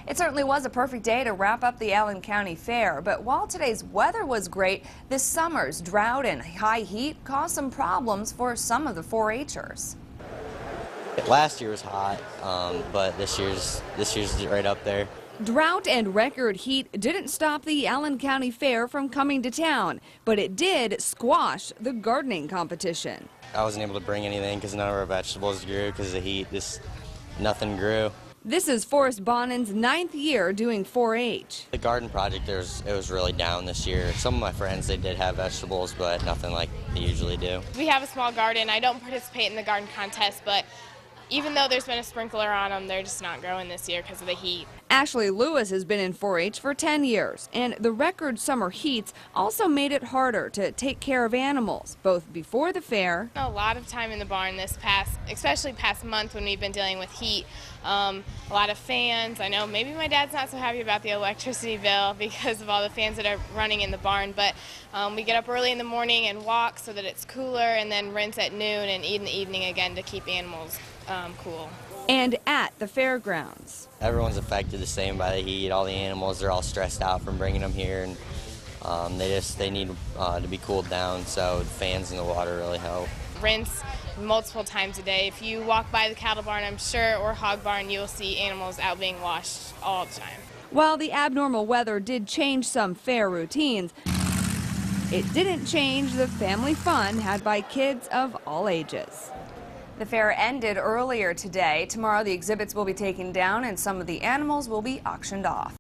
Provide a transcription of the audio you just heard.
It certainly was a perfect day to wrap up the Allen County Fair, but while today's weather was great, this summer's drought and high heat caused some problems for some of the 4-H'ers. Last year was hot, but this year's right up there. Drought and record heat didn't stop the Allen County Fair from coming to town, but it did squash the gardening competition. I wasn't able to bring anything because none of our vegetables grew because of the heat. Nothing grew. This is Forrest Bonin's 9th year doing 4-H. The garden project, it was really down this year. Some of my friends, they did have vegetables, but nothing like they usually do. We have a small garden. I don't participate in the garden contest, but even though there's been a sprinkler on them, they're just not growing this year because of the heat. Ashley Lewis has been in 4-H for 10 years, and the record summer heats also made it harder to take care of animals, both before the fair. A lot of time in the barn especially past month when we've been dealing with heat. A lot of fans. I know maybe my dad's not so happy about the electricity bill because of all the fans that are running in the barn, but we get up early in the morning and walk so that it's cooler, and then rinse at noon and eat in the evening again to keep animals cool. And at the fairgrounds. Everyone's affected the same by the heat. All the animals are all stressed out from bringing them here, and they need to be cooled down, so the fans in the water really help. Rinse multiple times a day. If you walk by the cattle barn, I'm sure, or hog barn, you'll see animals out being washed all the time. While the abnormal weather did change some fair routines, it didn't change the family fun had by kids of all ages. The fair ended earlier today. Tomorrow the exhibits will be taken down and some of the animals will be auctioned off.